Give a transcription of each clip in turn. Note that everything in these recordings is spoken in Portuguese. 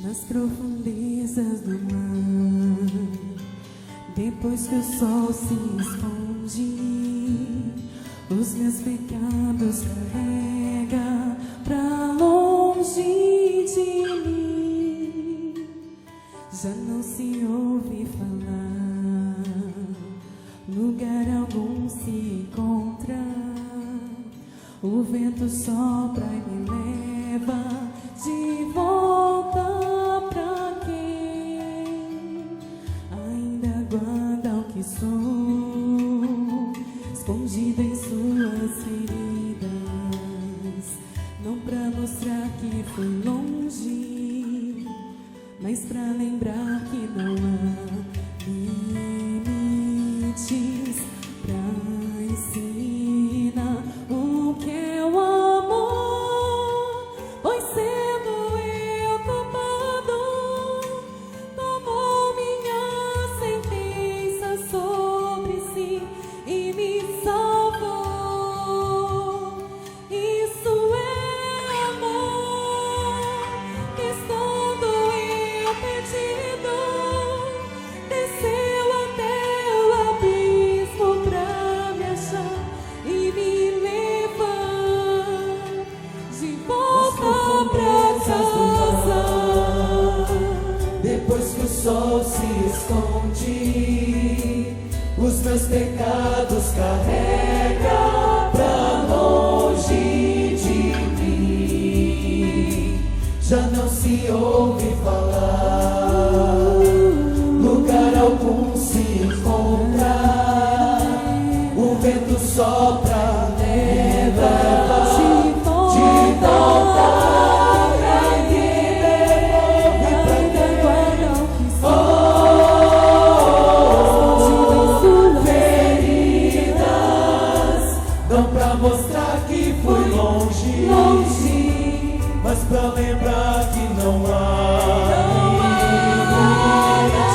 Nas profundezas do mar, depois que o sol se esconde, os meus pecados carrega pra longe de mim. Já não se ouve falar, lugar algum se encontra. O vento sopra e me leva de volta pra quem ainda guarda o que sou, escondido em suas feridas. Não pra mostrar que fui longe, mas pra lembrar que não há limites pra ensinar o que é o amor. Pois sendo eu culpado, tomou minha sentença sobre si e me salvou. Isso é amor. Estando eu perdido, desceu até o abismo pra me achar e me levar de volta pra casa. Depois que o sol se esconde, os meus pecados carrega pra longe de mim. Já não se ouve falar, lugar algum se encontra. O vento sopra, leva de volta pra quem ainda guarda o que sou, feridas. Não pra mostrar que fui longe, mas pra lembrar que não há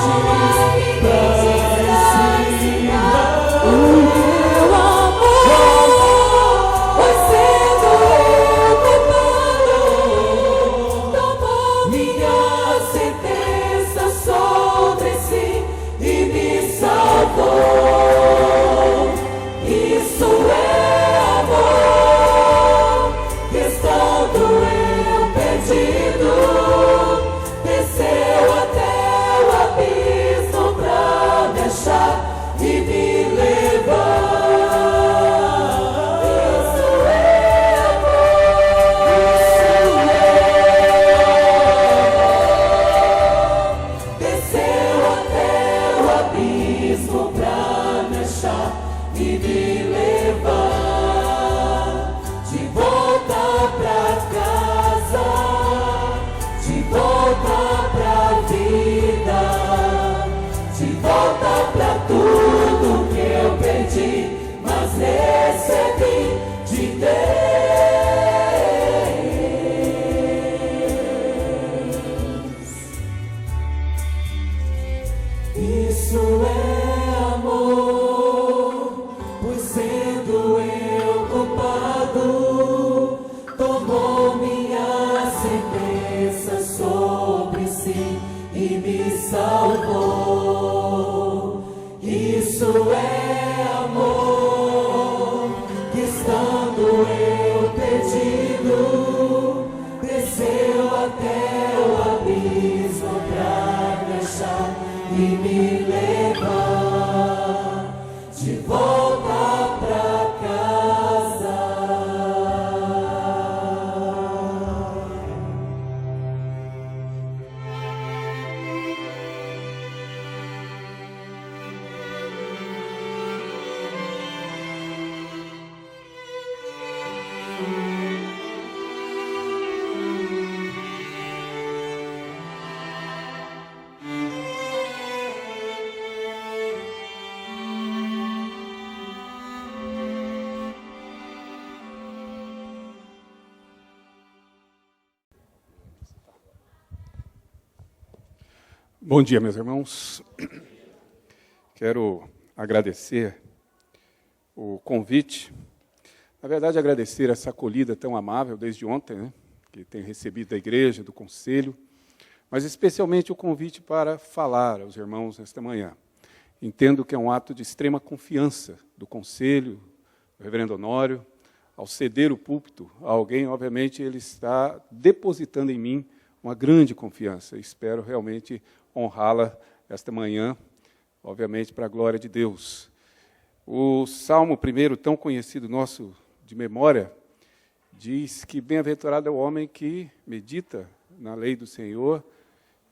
limites pra ensinar o Meu amor, pois sendo eu culpado, tomou minha sentença sobre si e me salvou. Isso é amor. Estando eu perdido, desceu até o abismo pra me achar e me levar. Isso é desceu até o abismo pra me achar e me levar de volta pra casa, de volta pra vida, de volta pra tudo que eu perdi, mas recebi de Deus. Isso é amor, pois sendo eu culpado, tomou minha sentença sobre si e me salvou. Isso é amor, que estando eu perdido, desceu até o abismo pra me achar e me levar de volta pra casa. Bom dia, meus irmãos. Quero agradecer o convite. Na verdade, agradecer essa acolhida tão amável desde ontem, né, que tenho recebido da igreja, do conselho, mas especialmente o convite para falar aos irmãos nesta manhã. Entendo que é um ato de extrema confiança do conselho, do reverendo Honório, ao ceder o púlpito a alguém, obviamente, ele está depositando em mim uma grande confiança. Espero realmente honrá-la esta manhã, obviamente, para a glória de Deus. O Salmo primeiro, tão conhecido nosso de memória, diz que bem-aventurado é o homem que medita na lei do Senhor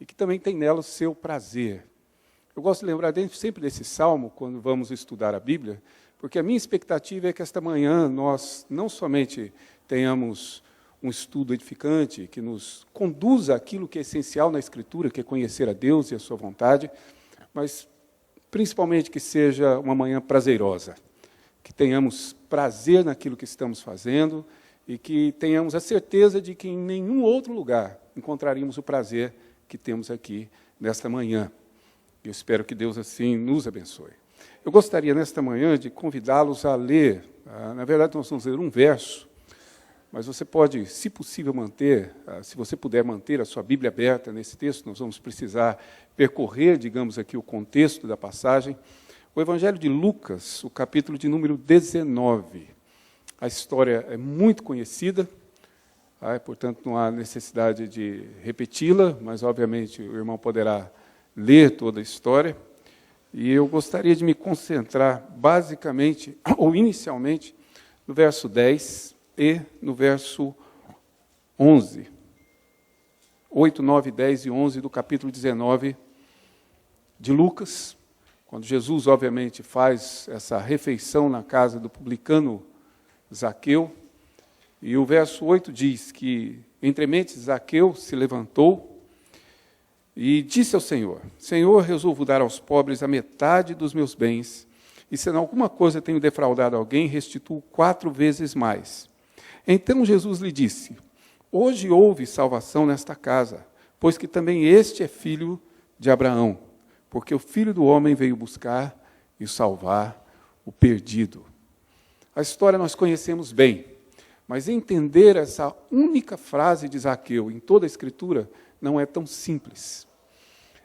e que também tem nela o seu prazer. Eu gosto de lembrar sempre desse Salmo, quando vamos estudar a Bíblia, porque a minha expectativa é que esta manhã nós não somente tenhamos um estudo edificante, que nos conduza àquilo que é essencial na Escritura, que é conhecer a Deus e a sua vontade, mas principalmente que seja uma manhã prazerosa, que tenhamos prazer naquilo que estamos fazendo e que tenhamos a certeza de que em nenhum outro lugar encontraríamos o prazer que temos aqui nesta manhã. Eu espero que Deus assim nos abençoe. Eu gostaria nesta manhã de convidá-los a ler, na verdade nós vamos ler um verso, mas você pode, se possível, manter, se você puder manter a sua Bíblia aberta nesse texto, nós vamos precisar percorrer, digamos aqui, o contexto da passagem. O Evangelho de Lucas, o capítulo de número 19. A história é muito conhecida, portanto não há necessidade de repeti-la, mas obviamente o irmão poderá ler toda a história. E eu gostaria de me concentrar basicamente, ou inicialmente, no verso 10 e no verso 11. 8, 9, 10 e 11 do capítulo 19 de Lucas, quando Jesus, obviamente, faz essa refeição na casa do publicano Zaqueu. E o verso 8 diz que, entremente, Zaqueu se levantou e disse ao Senhor: Senhor, resolvo dar aos pobres a metade dos meus bens, e se em alguma coisa tenho defraudado alguém, restituo 4 vezes mais. Então Jesus lhe disse: hoje houve salvação nesta casa, pois que também este é filho de Abraão, porque o Filho do Homem veio buscar e salvar o perdido. A história nós conhecemos bem, mas entender essa única frase de Zaqueu em toda a Escritura não é tão simples.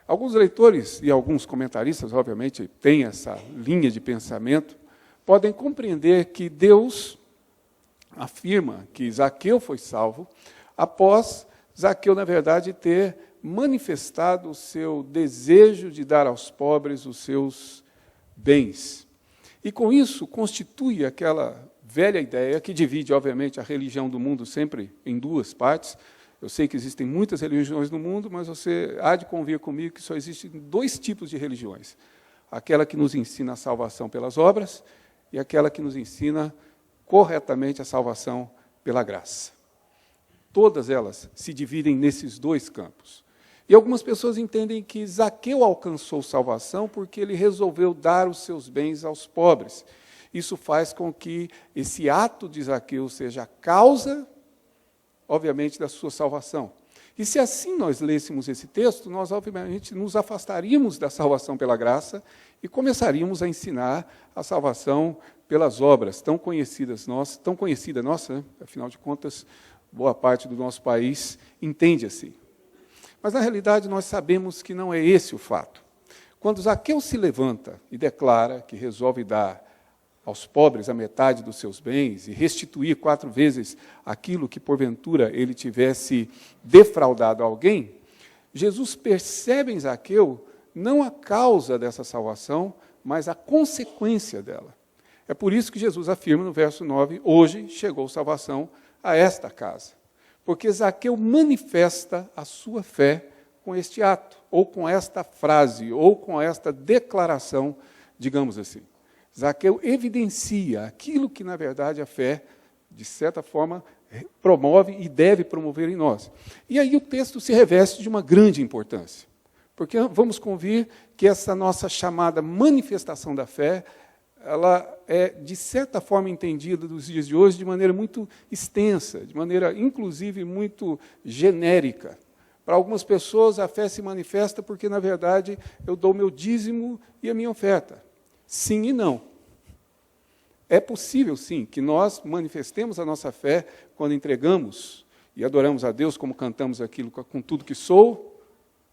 Alguns leitores e alguns comentaristas, obviamente, têm essa linha de pensamento, podem compreender que Deus afirma que Zaqueu foi salvo após Zaqueu, na verdade, ter manifestado o seu desejo de dar aos pobres os seus bens. E com isso constitui aquela velha ideia que divide, obviamente, a religião do mundo sempre em 2 partes. Eu sei que existem muitas religiões no mundo, mas você há de convir comigo que só existem 2 tipos de religiões. Aquela que nos ensina a salvação pelas obras e aquela que nos ensina corretamente a salvação pela graça. Todas elas se dividem nesses 2 campos. E algumas pessoas entendem que Zaqueu alcançou salvação porque ele resolveu dar os seus bens aos pobres. Isso faz com que esse ato de Zaqueu seja a causa, obviamente, da sua salvação. E se assim nós lêssemos esse texto, nós, obviamente, nos afastaríamos da salvação pela graça e começaríamos a ensinar a salvação pelas obras, tão conhecida nossa, né? Afinal de contas, boa parte do nosso país entende assim. Mas, na realidade, nós sabemos que não é esse o fato. Quando Zaqueu se levanta e declara que resolve dar aos pobres a metade dos seus bens e restituir 4 vezes aquilo que, porventura, ele tivesse defraudado a alguém, Jesus percebe em Zaqueu não a causa dessa salvação, mas a consequência dela. É por isso que Jesus afirma no verso 9, hoje chegou salvação a esta casa. Porque Zaqueu manifesta a sua fé com este ato, ou com esta frase, ou com esta declaração, digamos assim. Zaqueu evidencia aquilo que, na verdade, a fé, de certa forma, promove e deve promover em nós. E aí o texto se reveste de uma grande importância. Porque vamos convir que essa nossa chamada manifestação da fé, ela é, de certa forma, entendida nos dias de hoje de maneira muito extensa, de maneira, inclusive, muito genérica. Para algumas pessoas, a fé se manifesta porque, na verdade, eu dou meu dízimo e a minha oferta. Sim e não. É possível, sim, que nós manifestemos a nossa fé quando entregamos e adoramos a Deus, como cantamos aquilo, com tudo que sou,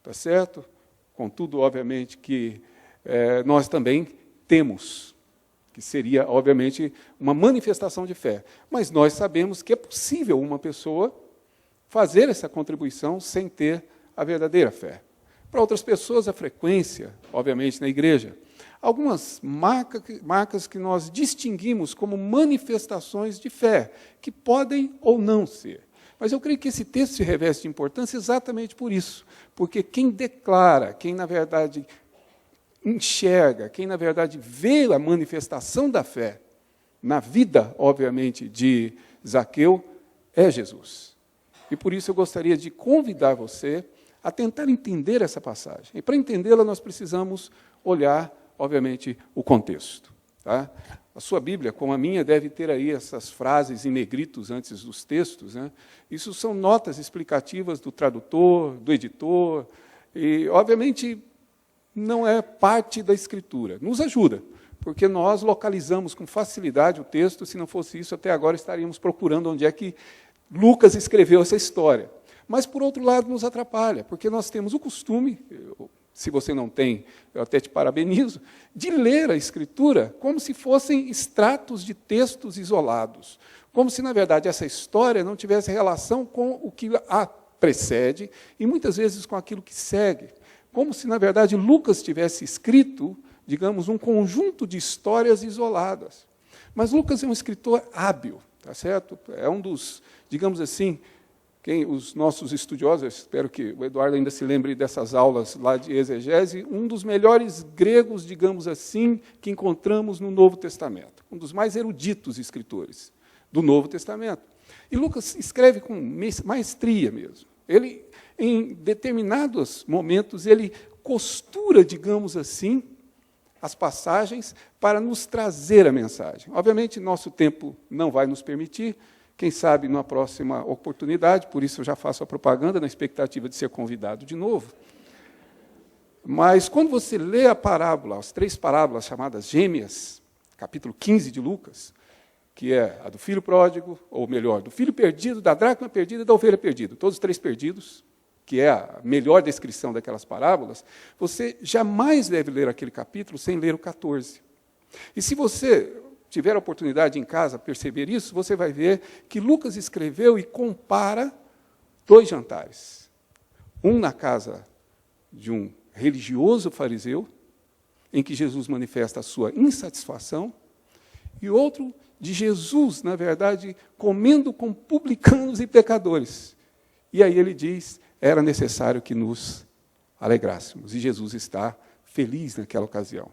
tá certo? Com tudo, obviamente, que nós também temos, que seria, obviamente, uma manifestação de fé. Mas nós sabemos que é possível uma pessoa fazer essa contribuição sem ter a verdadeira fé. Para outras pessoas, a frequência, obviamente, na igreja. Algumas marcas que nós distinguimos como manifestações de fé, que podem ou não ser. Mas eu creio que esse texto se reveste de importância exatamente por isso, porque quem declara, quem, na verdade, enxerga, quem, na verdade, vê a manifestação da fé na vida, obviamente, de Zaqueu, é Jesus. E por isso eu gostaria de convidar você a tentar entender essa passagem. E para entendê-la, nós precisamos olhar, obviamente, o contexto. Tá? A sua Bíblia, como a minha, deve ter aí essas frases em negritos antes dos textos. Né? Isso são notas explicativas do tradutor, do editor, e, obviamente, não é parte da Escritura. Nos ajuda, porque nós localizamos com facilidade o texto. Se não fosse isso, até agora estaríamos procurando onde é que Lucas escreveu essa história. Mas, por outro lado, nos atrapalha, porque nós temos o costume, se você não tem, eu até te parabenizo, de ler a Escritura como se fossem extratos de textos isolados, como se, na verdade, essa história não tivesse relação com o que a precede e, muitas vezes, com aquilo que segue. Como se, na verdade, Lucas tivesse escrito, digamos, um conjunto de histórias isoladas. Mas Lucas é um escritor hábil, tá certo? É um dos, digamos assim, os nossos estudiosos, espero que o Eduardo ainda se lembre dessas aulas lá de exegese, um dos melhores gregos, digamos assim, que encontramos no Novo Testamento, um dos mais eruditos escritores do Novo Testamento. E Lucas escreve com maestria mesmo. Ele, em determinados momentos, ele costura, digamos assim, as passagens para nos trazer a mensagem. Obviamente, nosso tempo não vai nos permitir. Quem sabe, numa próxima oportunidade, por isso eu já faço a propaganda, na expectativa de ser convidado de novo. Mas, quando você lê a parábola, as 3 parábolas chamadas gêmeas, capítulo 15 de Lucas, que é a do filho pródigo, ou melhor, do filho perdido, da dracma perdida e da ovelha perdida, todos os 3 perdidos, que é a melhor descrição daquelas parábolas, você jamais deve ler aquele capítulo sem ler o 14. E se você tiver a oportunidade em casa perceber isso, você vai ver que Lucas escreveu e compara 2 jantares. Um na casa de um religioso fariseu, em que Jesus manifesta a sua insatisfação, e outro de Jesus, na verdade, comendo com publicanos e pecadores. E aí ele diz, era necessário que nos alegrássemos, e Jesus está feliz naquela ocasião.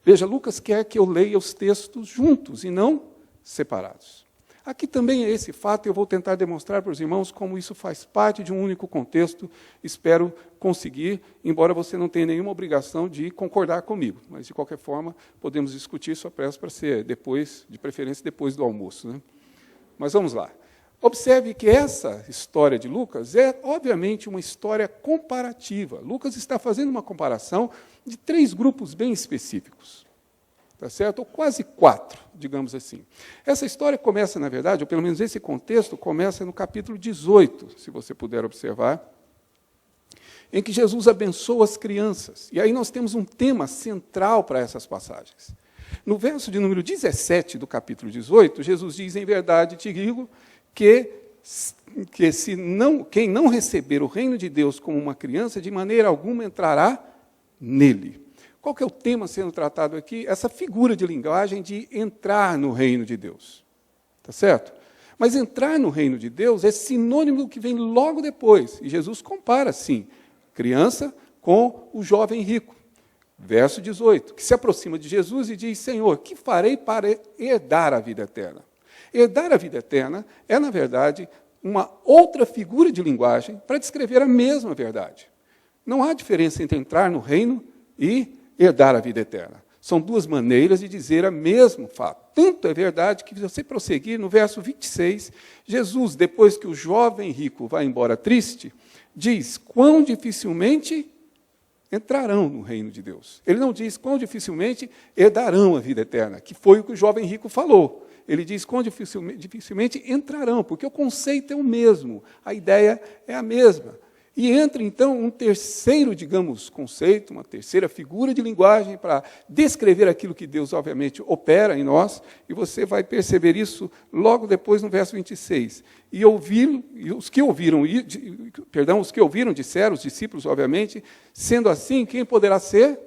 Veja, Lucas quer que eu leia os textos juntos e não separados. Aqui também é esse fato, e eu vou tentar demonstrar para os irmãos como isso faz parte de um único contexto. Espero conseguir, embora você não tenha nenhuma obrigação de concordar comigo. Mas, de qualquer forma, podemos discutir, só peço para ser depois, de preferência depois do almoço. Né? Mas vamos lá. Observe que essa história de Lucas é, obviamente, uma história comparativa. Lucas está fazendo uma comparação de 3 grupos bem específicos, tá certo? Ou quase 4, digamos assim. Essa história começa, na verdade, ou pelo menos esse contexto, começa no capítulo 18, se você puder observar, em que Jesus abençoa as crianças. E aí nós temos um tema central para essas passagens. No verso de número 17 do capítulo 18, Jesus diz, em verdade te digo, que quem não receber o reino de Deus como uma criança, de maneira alguma entrará nele. Qual que é o tema sendo tratado aqui? Essa figura de linguagem de entrar no reino de Deus. Tá certo? Mas entrar no reino de Deus é sinônimo do que vem logo depois. E Jesus compara, sim, criança com o jovem rico. Verso 18, que se aproxima de Jesus e diz, Senhor, que farei para herdar a vida eterna? Herdar a vida eterna é, na verdade, uma outra figura de linguagem para descrever a mesma verdade. Não há diferença entre entrar no reino e herdar a vida eterna. São duas maneiras de dizer o mesmo fato. Tanto é verdade que, se você prosseguir, no verso 26, Jesus, depois que o jovem rico vai embora triste, diz: quão dificilmente entrarão no reino de Deus. Ele não diz quão dificilmente herdarão a vida eterna, que foi o que o jovem rico falou. Ele diz quão dificilmente entrarão, porque o conceito é o mesmo, a ideia é a mesma. E entra, então, um terceiro, digamos, conceito, uma terceira figura de linguagem para descrever aquilo que Deus, obviamente, opera em nós, e você vai perceber isso logo depois no verso 26. E os que ouviram disseram, os discípulos, obviamente, sendo assim, quem poderá ser?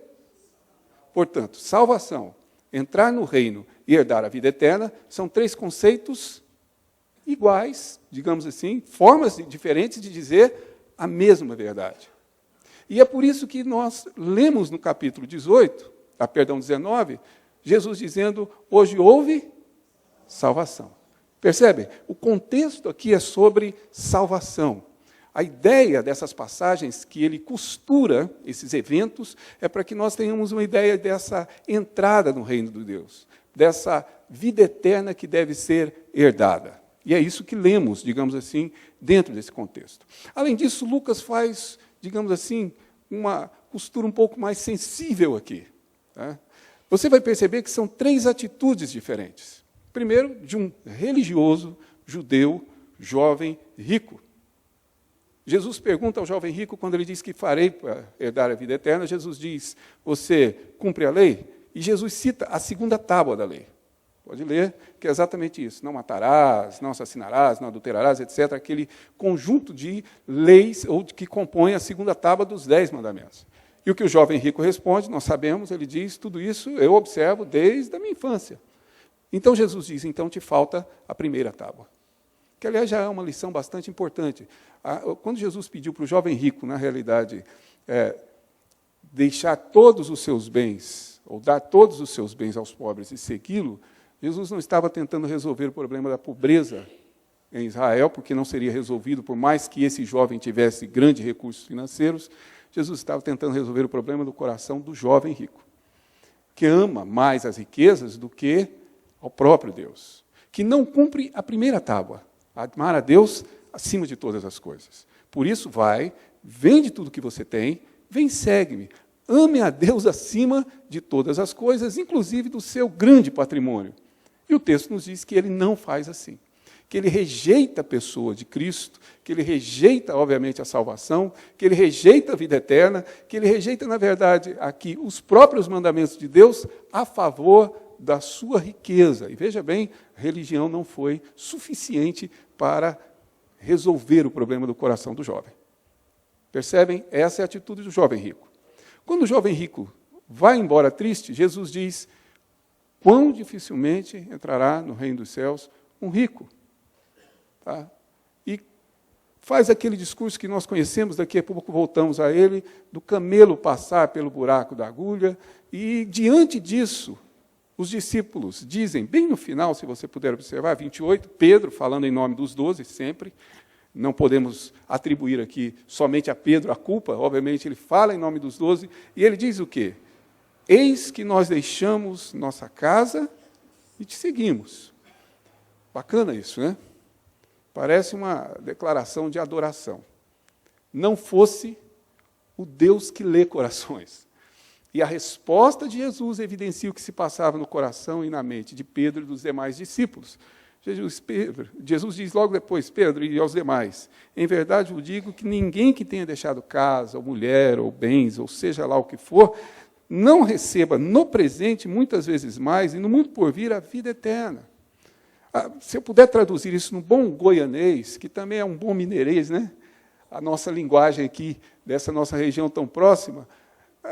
Portanto, salvação, entrar no reino e herdar a vida eterna, são três conceitos iguais, digamos assim, formas diferentes de dizer a mesma verdade. E é por isso que nós lemos no capítulo 19, Jesus dizendo: hoje houve salvação. Percebem? O contexto aqui é sobre salvação. A ideia dessas passagens que ele costura, esses eventos, é para que nós tenhamos uma ideia dessa entrada no reino de Deus, dessa vida eterna que deve ser herdada. E é isso que lemos, digamos assim, dentro desse contexto. Além disso, Lucas faz, digamos assim, uma costura um pouco mais sensível aqui. Tá? Você vai perceber que são três atitudes diferentes. Primeiro, de um religioso judeu, jovem, rico. Jesus pergunta ao jovem rico, quando ele diz que farei para herdar a vida eterna, Jesus diz: você cumpre a lei? E Jesus cita a segunda tábua da lei. Pode ler, que é exatamente isso. Não matarás, não assassinarás, não adulterarás, etc. Aquele conjunto de leis ou que compõe a segunda tábua dos 10 mandamentos. E o que o jovem rico responde, nós sabemos, ele diz: tudo isso eu observo desde a minha infância. Então Jesus diz: então te falta a primeira tábua. Que, aliás, já é uma lição bastante importante. Quando Jesus pediu para o jovem rico, na realidade, deixar todos os seus bens, ou dar todos os seus bens aos pobres e segui-lo, Jesus não estava tentando resolver o problema da pobreza em Israel, porque não seria resolvido, por mais que esse jovem tivesse grandes recursos financeiros. Jesus estava tentando resolver o problema do coração do jovem rico, que ama mais as riquezas do que ao próprio Deus, que não cumpre a primeira tábua, amar a Deus acima de todas as coisas. Por isso, vende tudo que você tem, vem, segue-me. Ame a Deus acima de todas as coisas, inclusive do seu grande patrimônio. E o texto nos diz que ele não faz assim, que ele rejeita a pessoa de Cristo, que ele rejeita, obviamente, a salvação, que ele rejeita a vida eterna, que ele rejeita, na verdade, aqui os próprios mandamentos de Deus a favor da sua riqueza. E veja bem, a religião não foi suficiente para resolver o problema do coração do jovem. Percebem? Essa é a atitude do jovem rico. Quando o jovem rico vai embora triste, Jesus diz: quão dificilmente entrará no reino dos céus um rico. Tá? E faz aquele discurso que nós conhecemos, daqui a pouco voltamos a ele, do camelo passar pelo buraco da agulha, e diante disso, os discípulos dizem, bem no final, se você puder observar, 28, Pedro, falando em nome dos 12, sempre, não podemos atribuir aqui somente a Pedro a culpa, obviamente ele fala em nome dos 12, e ele diz o quê? Eis que nós deixamos nossa casa e te seguimos. Bacana isso, né? Parece uma declaração de adoração. Não fosse o Deus que lê corações. E a resposta de Jesus evidencia o que se passava no coração e na mente de Pedro e dos demais discípulos. Jesus diz logo depois: Pedro e aos demais, em verdade eu digo que ninguém que tenha deixado casa, ou mulher, ou bens, ou seja lá o que for, não receba no presente muitas vezes mais, e no mundo por vir a vida eterna. Se eu puder traduzir isso no bom goianês, que também é um bom mineirês, né? A nossa linguagem aqui, dessa nossa região tão próxima,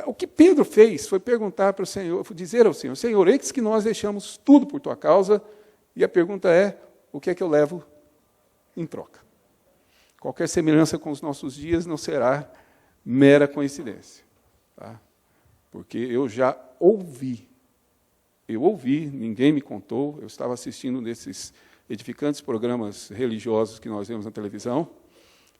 o que Pedro fez foi perguntar para o Senhor, dizer ao Senhor: Senhor, eis que nós deixamos tudo por tua causa, e a pergunta é: o que é que eu levo em troca? Qualquer semelhança com os nossos dias não será mera coincidência. Tá? Porque eu já ouvi, ninguém me contou, eu estava assistindo nesses edificantes programas religiosos que nós vemos na televisão,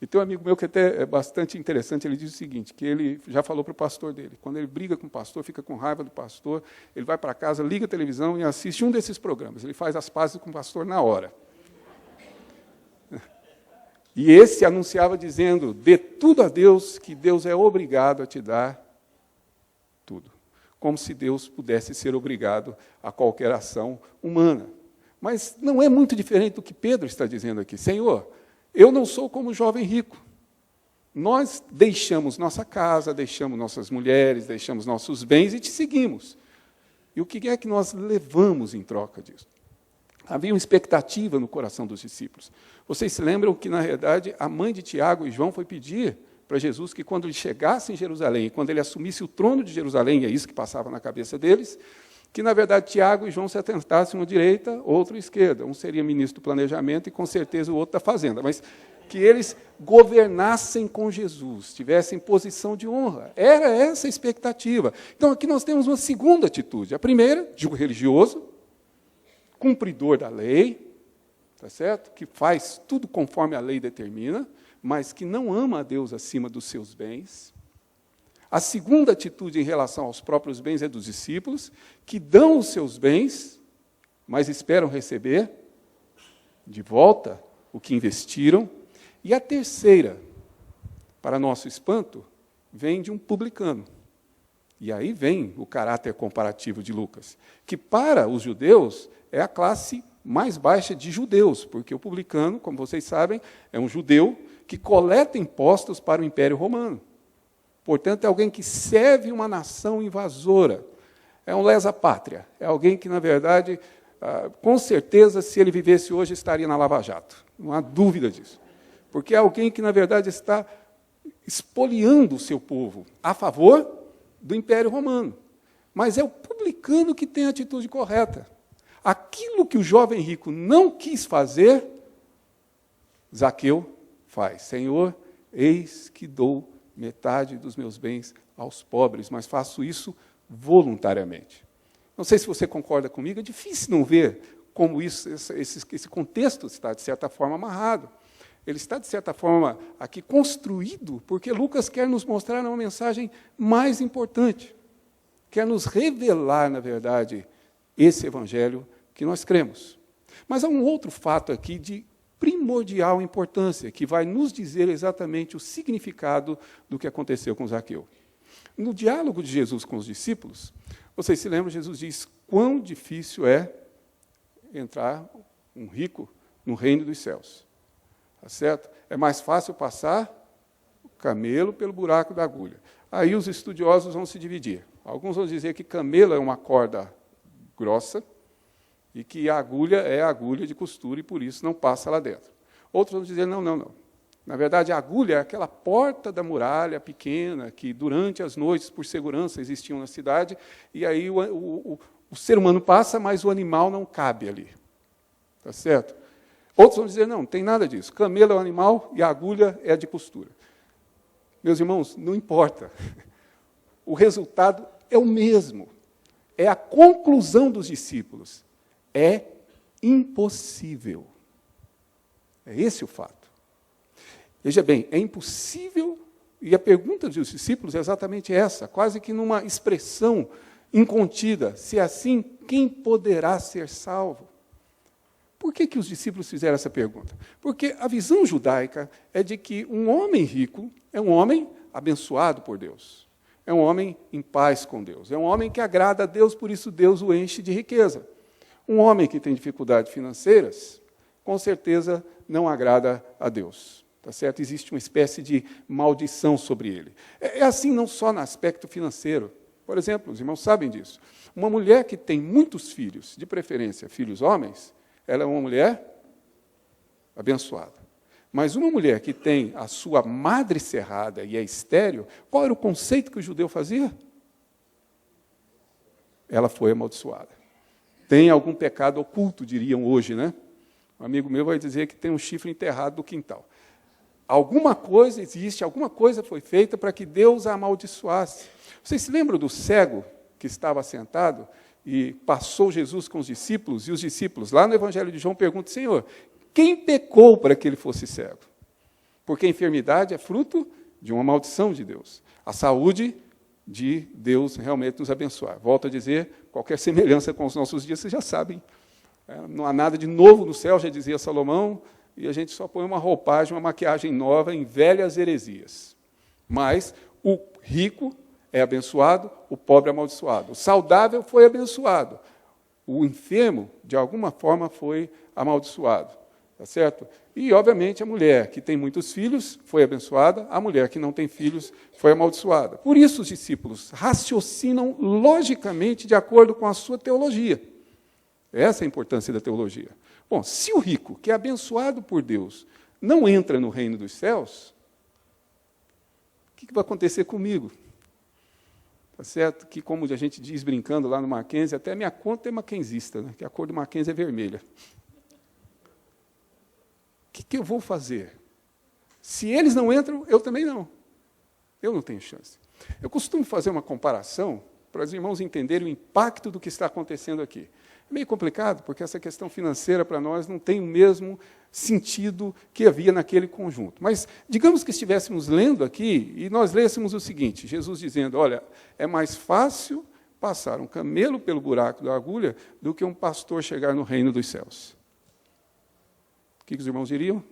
E tem um amigo meu que até é bastante interessante, ele diz o seguinte, que ele já falou para o pastor dele, quando ele briga com o pastor, fica com raiva do pastor, ele vai para casa, liga a televisão e assiste um desses programas, ele faz as pazes com o pastor na hora. E esse anunciava dizendo, dê tudo a Deus, que Deus é obrigado a te dar tudo. Como se Deus pudesse ser obrigado a qualquer ação humana. Mas não é muito diferente do que Pedro está dizendo aqui. Senhor, eu não sou como o jovem rico. Nós deixamos nossa casa, deixamos nossas mulheres, deixamos nossos bens e te seguimos. E o que é que nós levamos em troca disso? Havia uma expectativa no coração dos discípulos. Vocês se lembram que, na realidade, a mãe de Tiago e João foi pedir para Jesus que, quando ele chegasse em Jerusalém, quando ele assumisse o trono de Jerusalém, é isso que passava na cabeça deles, que, na verdade, Tiago e João se atentassem uma direita, outro esquerda. Um seria ministro do planejamento e, com certeza, o outro da fazenda. Mas que eles governassem com Jesus, tivessem posição de honra. Era essa a expectativa. Então, aqui nós temos uma segunda atitude. A primeira, de um religioso, cumpridor da lei, tá certo? Que faz tudo conforme a lei determina, mas que não ama a Deus acima dos seus bens. A segunda atitude em relação aos próprios bens é dos discípulos, que dão os seus bens, mas esperam receber de volta o que investiram. E a terceira, para nosso espanto, vem de um publicano. E aí vem o caráter comparativo de Lucas, que para os judeus é a classe mais baixa de judeus, porque o publicano, como vocês sabem, é um judeu que coleta impostos para o Império Romano. Portanto, é alguém que serve uma nação invasora. É um lesa-pátria. É alguém que, na verdade, com certeza, se ele vivesse hoje, estaria na Lava Jato. Não há dúvida disso. Porque é alguém que, na verdade, está espoliando o seu povo a favor do Império Romano. Mas é o publicano que tem a atitude correta. Aquilo que o jovem rico não quis fazer, Zaqueu faz. Senhor, eis que dou metade dos meus bens aos pobres, mas faço isso voluntariamente. Não sei se você concorda comigo, é difícil não ver como esse contexto está, de certa forma, amarrado. Ele está, de certa forma, aqui construído, porque Lucas quer nos mostrar uma mensagem mais importante. Quer nos revelar, na verdade, esse evangelho que nós cremos. Mas há um outro fato aqui de primordial importância, que vai nos dizer exatamente o significado do que aconteceu com Zaqueu. No diálogo de Jesus com os discípulos, vocês se lembram, Jesus diz, quão difícil é entrar um rico no reino dos céus. Tá certo? É mais fácil passar o camelo pelo buraco da agulha. Aí os estudiosos vão se dividir. Alguns vão dizer que camelo é uma corda grossa e que a agulha é a agulha de costura e, por isso, não passa lá dentro. Outros vão dizer, não. Na verdade, a agulha é aquela porta da muralha pequena que, durante as noites, por segurança, existiam na cidade, e aí o ser humano passa, mas o animal não cabe ali. Tá certo? Outros vão dizer, não tem nada disso. Camelo é um animal e a agulha é a de costura. Meus irmãos, não importa. O resultado é o mesmo. É a conclusão dos discípulos. É impossível. É esse o fato. Veja bem, é impossível, e a pergunta dos discípulos é exatamente essa, quase que numa expressão incontida. Se é assim, quem poderá ser salvo? Por que os discípulos fizeram essa pergunta? Porque a visão judaica é de que um homem rico é um homem abençoado por Deus. É um homem em paz com Deus. É um homem que agrada a Deus, por isso Deus o enche de riqueza. Um homem que tem dificuldades financeiras, com certeza não agrada a Deus. Tá certo? Existe uma espécie de maldição sobre ele. É assim não só no aspecto financeiro. Por exemplo, os irmãos sabem disso. Uma mulher que tem muitos filhos, de preferência filhos homens, ela é uma mulher abençoada. Mas uma mulher que tem a sua madre cerrada e é estéril, qual era o conceito que o judeu fazia? Ela foi amaldiçoada. Tem algum pecado oculto, diriam hoje, né? Um amigo meu vai dizer que tem um chifre enterrado no quintal. Alguma coisa existe, alguma coisa foi feita para que Deus a amaldiçoasse. Vocês se lembram do cego que estava sentado e passou Jesus com os discípulos, e os discípulos, lá no Evangelho de João, perguntam, Senhor, quem pecou para que ele fosse cego? Porque a enfermidade é fruto de uma maldição de Deus. A saúde de Deus realmente nos abençoar. Volto a dizer, qualquer semelhança com os nossos dias, vocês já sabem. Não há nada de novo no céu, já dizia Salomão, e a gente só põe uma roupagem, uma maquiagem nova em velhas heresias. Mas o rico é abençoado, o pobre é amaldiçoado. O saudável foi abençoado. O enfermo, de alguma forma, foi amaldiçoado. Tá certo? E, obviamente, a mulher que tem muitos filhos foi abençoada, a mulher que não tem filhos foi amaldiçoada. Por isso, os discípulos raciocinam logicamente de acordo com a sua teologia. Essa é a importância da teologia. Bom, se o rico, que é abençoado por Deus, não entra no reino dos céus, o que vai acontecer comigo? Tá certo? Que, como a gente diz brincando lá no Mackenzie, até a minha conta é mackenzista, né? Que a cor do Mackenzie é vermelha. O que eu vou fazer? Se eles não entram, eu também não. Eu não tenho chance. Eu costumo fazer uma comparação para os irmãos entenderem o impacto do que está acontecendo aqui. É meio complicado, porque essa questão financeira para nós não tem o mesmo sentido que havia naquele conjunto. Mas, digamos que estivéssemos lendo aqui e nós lêssemos o seguinte, Jesus dizendo, olha, é mais fácil passar um camelo pelo buraco da agulha do que um pastor chegar no reino dos céus. O que os irmãos diriam?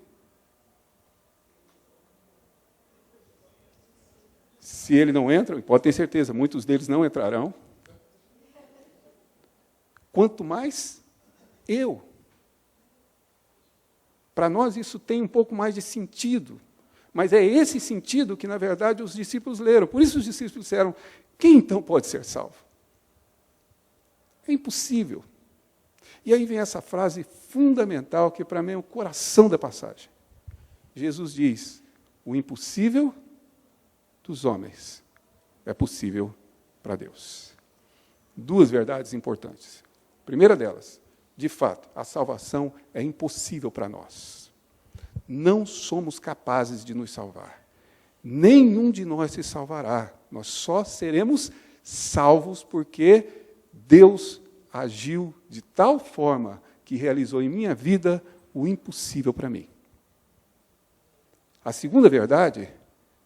Se ele não entra, pode ter certeza, muitos deles não entrarão. Quanto mais eu. Para nós isso tem um pouco mais de sentido, mas é esse sentido que, na verdade, os discípulos leram. Por isso os discípulos disseram, quem então pode ser salvo? É impossível. E aí vem essa frase fundamental, que para mim é o coração da passagem. Jesus diz, o impossível dos homens é possível para Deus. Duas verdades importantes. A primeira delas, de fato, a salvação é impossível para nós. Não somos capazes de nos salvar. Nenhum de nós se salvará. Nós só seremos salvos porque Deus agiu de tal forma que realizou em minha vida o impossível para mim. A segunda verdade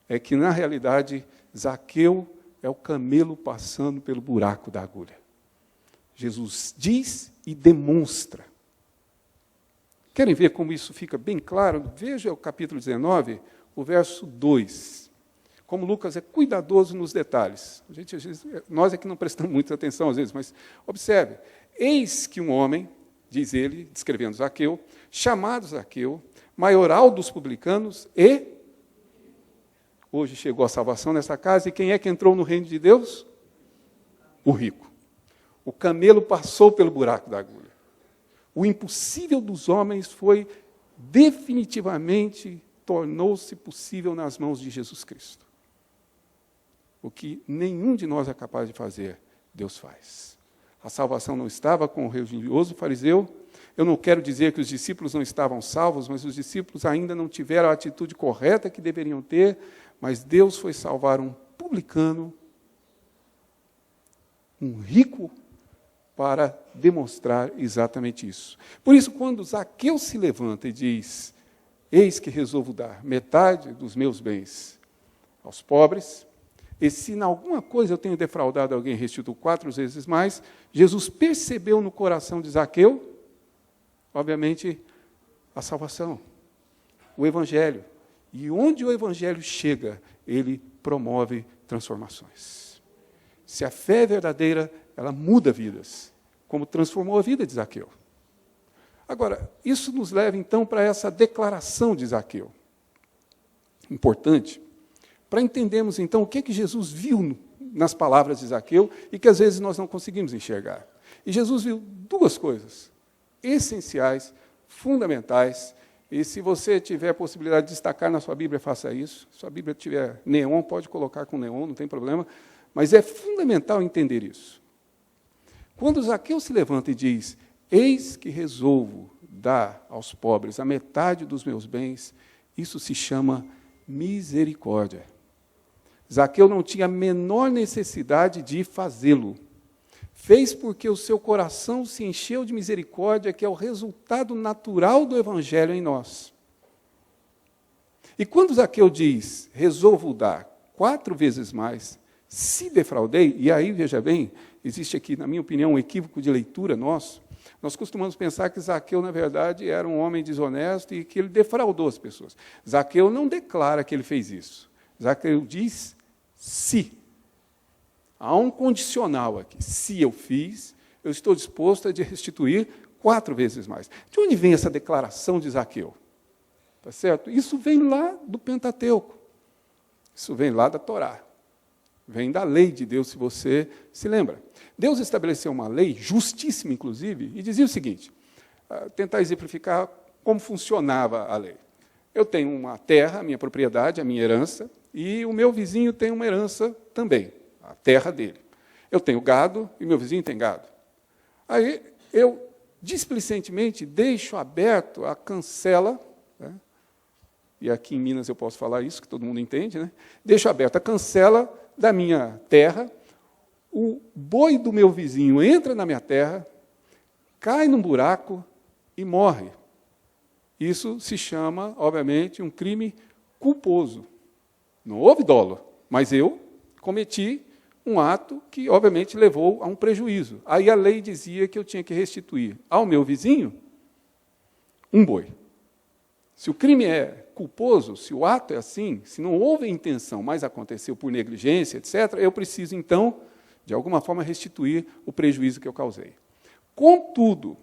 é que, na realidade, Zaqueu é o camelo passando pelo buraco da agulha. Jesus diz e demonstra. Querem ver como isso fica bem claro? Veja o capítulo 19, o verso 2. Como Lucas é cuidadoso nos detalhes. Nós é que não prestamos muita atenção às vezes, mas observe. Eis que um homem, diz ele, descrevendo Zaqueu, chamado Zaqueu, maioral dos publicanos e... Hoje chegou a salvação nessa casa, e quem é que entrou no reino de Deus? O rico. O camelo passou pelo buraco da agulha. O impossível dos homens foi definitivamente, tornou-se possível nas mãos de Jesus Cristo. O que nenhum de nós é capaz de fazer, Deus faz. A salvação não estava com o religioso fariseu. Eu não quero dizer que os discípulos não estavam salvos, mas os discípulos ainda não tiveram a atitude correta que deveriam ter, mas Deus foi salvar um publicano, um rico, para demonstrar exatamente isso. Por isso, quando Zaqueu se levanta e diz, eis que resolvo dar metade dos meus bens aos pobres, e se em alguma coisa eu tenho defraudado alguém, restituo 4 vezes mais, Jesus percebeu no coração de Zaqueu, obviamente, a salvação, o Evangelho. E onde o Evangelho chega, ele promove transformações. Se a fé é verdadeira, ela muda vidas, como transformou a vida de Zaqueu. Agora, isso nos leva, então, para essa declaração de Zaqueu. Importante, para entendermos, então, o que Jesus viu nas palavras de Zaqueu e que, às vezes, nós não conseguimos enxergar. E Jesus viu 2 coisas essenciais, fundamentais, e se você tiver a possibilidade de destacar na sua Bíblia, faça isso. Se a sua Bíblia tiver neon, pode colocar com neon, não tem problema, mas é fundamental entender isso. Quando Zaqueu se levanta e diz, eis que resolvo dar aos pobres a metade dos meus bens, isso se chama misericórdia. Zaqueu não tinha a menor necessidade de fazê-lo. Fez porque o seu coração se encheu de misericórdia, que é o resultado natural do Evangelho em nós. E quando Zaqueu diz, resolvo dar 4 vezes mais, se defraudei, e aí, veja bem, existe aqui, na minha opinião, um equívoco de leitura nosso. Nós costumamos pensar que Zaqueu, na verdade, era um homem desonesto e que ele defraudou as pessoas. Zaqueu não declara que ele fez isso. Zaqueu diz, se. Há um condicional aqui. Se eu fiz, eu estou disposto a restituir 4 vezes mais. De onde vem essa declaração de Zaqueu? Tá certo? Isso vem lá do Pentateuco. Isso vem lá da Torá. Vem da lei de Deus, se você se lembra. Deus estabeleceu uma lei, justíssima inclusive, e dizia o seguinte, tentar exemplificar como funcionava a lei. Eu tenho uma terra, a minha propriedade, a minha herança, e o meu vizinho tem uma herança também, a terra dele. Eu tenho gado e meu vizinho tem gado. Aí eu displicentemente deixo aberto a cancela, né? E aqui em Minas eu posso falar isso, que todo mundo entende, né? Deixo aberto a cancela da minha terra, o boi do meu vizinho entra na minha terra, cai num buraco e morre. Isso se chama, obviamente, um crime culposo. Não houve dolo, mas eu cometi um ato que, obviamente, levou a um prejuízo. Aí a lei dizia que eu tinha que restituir ao meu vizinho um boi. Se o crime é culposo, se o ato é assim, se não houve intenção, mas aconteceu por negligência, etc., eu preciso, então, de alguma forma, restituir o prejuízo que eu causei. Contudo,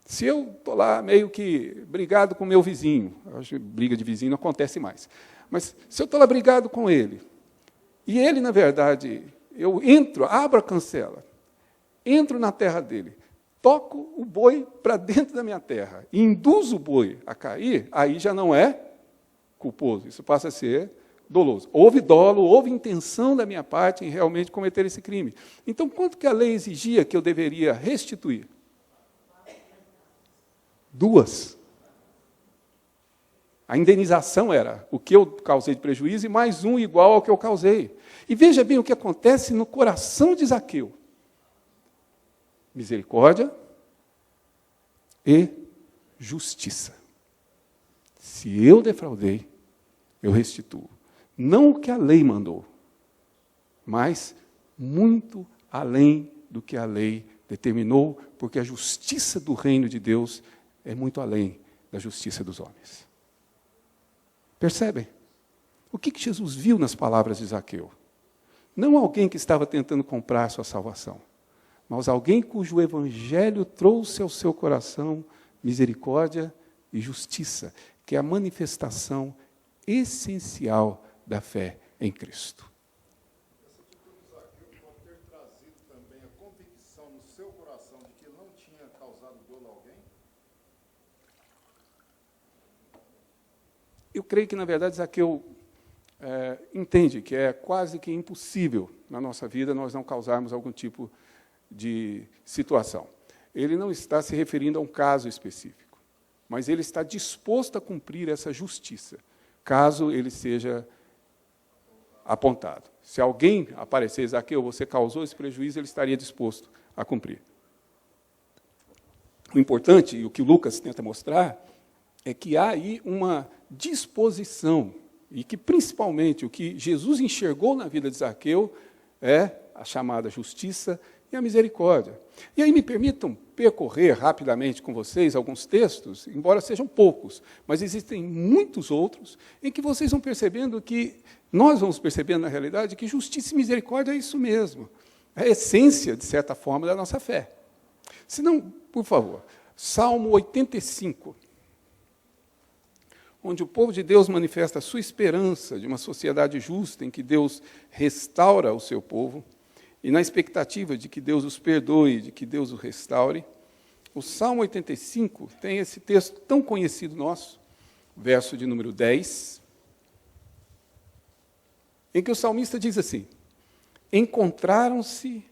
se eu estou lá meio que brigado com o meu vizinho, acho que briga de vizinho não acontece mais, mas se eu estou lá brigado com ele, e ele, na verdade, eu entro, abro a cancela, entro na terra dele, toco o boi para dentro da minha terra e induzo o boi a cair, aí já não é culposo, isso passa a ser doloso. Houve dolo, houve intenção da minha parte em realmente cometer esse crime. Então, quanto que a lei exigia que eu deveria restituir? 2. A indenização era o que eu causei de prejuízo e mais 1 igual ao que eu causei. E veja bem o que acontece no coração de Zaqueu. Misericórdia e justiça. Se eu defraudei, eu restituo. Não o que a lei mandou, mas muito além do que a lei determinou, porque a justiça do reino de Deus é muito além da justiça dos homens. Percebem? O que Jesus viu nas palavras de Zaqueu? Não alguém que estava tentando comprar sua salvação, mas alguém cujo evangelho trouxe ao seu coração misericórdia e justiça, que é a manifestação essencial da fé em Cristo. Essa atitude de Zaqueu pode ter trazido também a convicção no seu coração de que não tinha causado dolo a alguém? Eu creio que, na verdade, Zaqueu entende que é quase que impossível na nossa vida nós não causarmos algum tipo de situação. Ele não está se referindo a um caso específico, mas ele está disposto a cumprir essa justiça, caso ele seja apontado. Se alguém aparecer, Zaqueu, você causou esse prejuízo, ele estaria disposto a cumprir. O importante, e o que o Lucas tenta mostrar, é que há aí uma disposição, e que, principalmente, o que Jesus enxergou na vida de Zaqueu é a chamada justiça e a misericórdia. E aí me permitam percorrer rapidamente com vocês alguns textos, embora sejam poucos, mas existem muitos outros, em que vocês vão percebendo que, nós vamos percebendo, na realidade, que justiça e misericórdia é isso mesmo. É a essência, de certa forma, da nossa fé. Se não, por favor, Salmo 85, onde o povo de Deus manifesta a sua esperança de uma sociedade justa, em que Deus restaura o seu povo, e na expectativa de que Deus os perdoe, de que Deus os restaure. O Salmo 85 tem esse texto tão conhecido nosso, verso de número 10, em que o salmista diz assim: encontraram-se,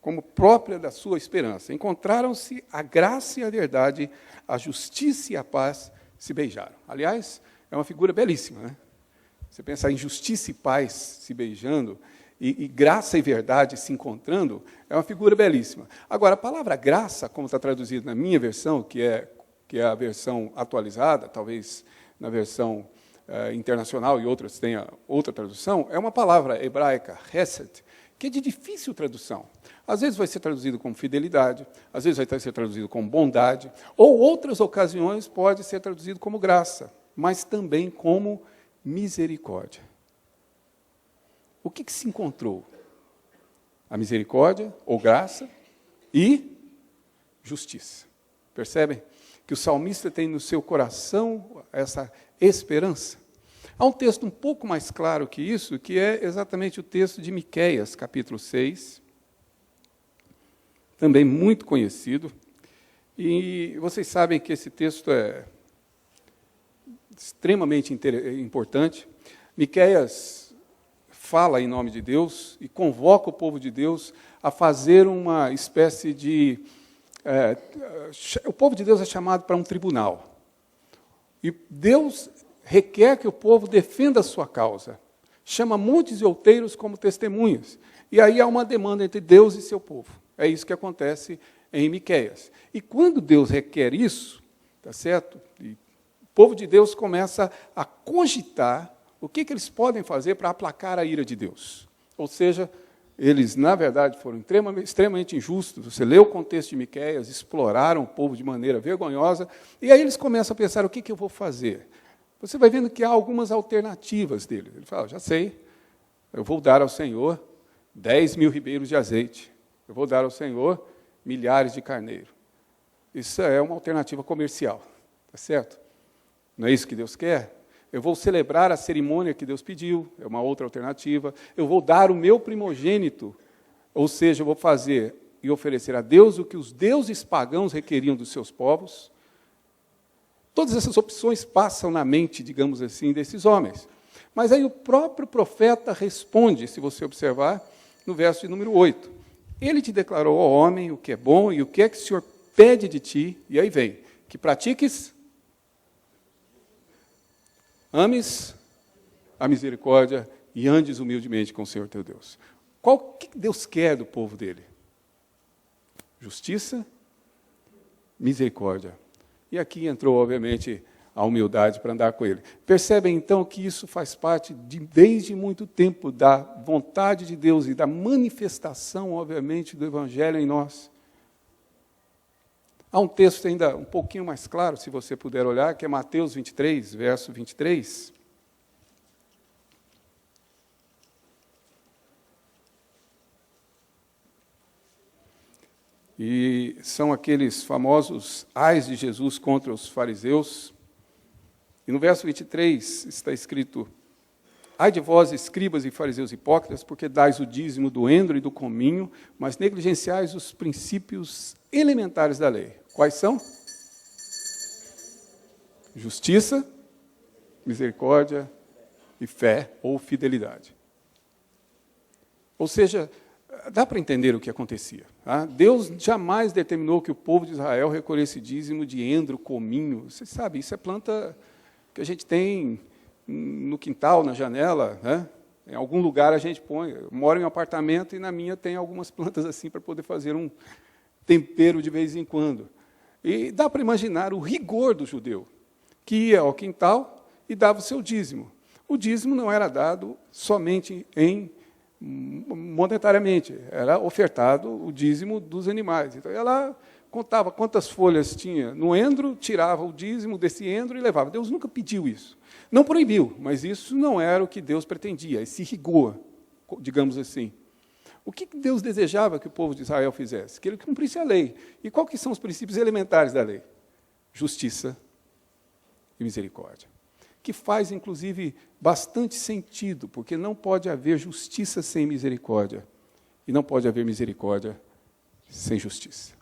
como própria da sua esperança, encontraram-se a graça e a verdade, a justiça e a paz se beijaram. Aliás, é uma figura belíssima, né? Você pensar em justiça e paz se beijando, e graça e verdade se encontrando, é uma figura belíssima. Agora, a palavra graça, como está traduzido na minha versão, que é a versão atualizada, talvez na versão Internacional e outras têm outra tradução, é uma palavra hebraica, hesed, que é de difícil tradução. Às vezes vai ser traduzido como fidelidade, às vezes vai ser traduzido como bondade, ou outras ocasiões pode ser traduzido como graça, mas também como misericórdia. O que se encontrou? A misericórdia, ou graça, e justiça. Percebem? Que o salmista tem no seu coração essa esperança. Há um texto um pouco mais claro que isso, que é exatamente o texto de Miqueias, capítulo 6, também muito conhecido, e vocês sabem que esse texto é extremamente importante. Miqueias fala em nome de Deus e convoca o povo de Deus a fazer uma espécie de... o povo de Deus é chamado para um tribunal. E Deus requer que o povo defenda a sua causa. Chama montes e outeiros como testemunhas. E aí há uma demanda entre Deus e seu povo. É isso que acontece em Miqueias. E quando Deus requer isso, tá certo? E o povo de Deus começa a cogitar o que eles podem fazer para aplacar a ira de Deus. Ou seja, eles, na verdade, foram extremamente injustos. Você lê o contexto de Miqueias, exploraram o povo de maneira vergonhosa, e aí eles começam a pensar, o que eu vou fazer? Você vai vendo que há algumas alternativas dele. Ele fala, já sei, eu vou dar ao Senhor 10.000 ribeiros de azeite. Eu vou dar ao Senhor milhares de carneiros. Isso é uma alternativa comercial, tá certo? Não é isso que Deus quer? Eu vou celebrar a cerimônia que Deus pediu, é uma outra alternativa. Eu vou dar o meu primogênito, ou seja, eu vou fazer e oferecer a Deus o que os deuses pagãos requeriam dos seus povos. Todas essas opções passam na mente, digamos assim, desses homens. Mas aí o próprio profeta responde, se você observar, no verso de número 8. Ele te declarou, ó homem, o que é bom e o que é que o Senhor pede de ti, e aí vem, que pratiques, ames a misericórdia e andes humildemente com o Senhor teu Deus. O que Deus quer do povo dele? Justiça, misericórdia. E aqui entrou, obviamente, a humildade para andar com ele. Percebem, então, que isso faz parte, desde muito tempo, da vontade de Deus e da manifestação, obviamente, do Evangelho em nós. Há um texto ainda um pouquinho mais claro, se você puder olhar, que é Mateus 23, verso 23. E são aqueles famosos ais de Jesus contra os fariseus. E no verso 23 está escrito, ai de vós, escribas e fariseus hipócritas, porque dais o dízimo do endro e do cominho, mas negligenciais os princípios elementares da lei. Quais são? Justiça, misericórdia e fé ou fidelidade. Ou seja, dá para entender o que acontecia. Tá? Deus jamais determinou que o povo de Israel recolhesse dízimo de endro, cominho. Você sabe, isso é planta que a gente tem no quintal, na janela, né? Em algum lugar a gente põe. Eu moro em um apartamento e na minha tem algumas plantas assim para poder fazer um tempero de vez em quando. E dá para imaginar o rigor do judeu, que ia ao quintal e dava o seu dízimo. O dízimo não era dado somente monetariamente, era ofertado o dízimo dos animais. Então, ela contava quantas folhas tinha no endro, tirava o dízimo desse endro e levava. Deus nunca pediu isso. Não proibiu, mas isso não era o que Deus pretendia, esse rigor, digamos assim. O que Deus desejava que o povo de Israel fizesse? Que ele cumprisse a lei. E quais que são os princípios elementares da lei? Justiça e misericórdia. Que faz, inclusive, bastante sentido, porque não pode haver justiça sem misericórdia. E não pode haver misericórdia sem justiça.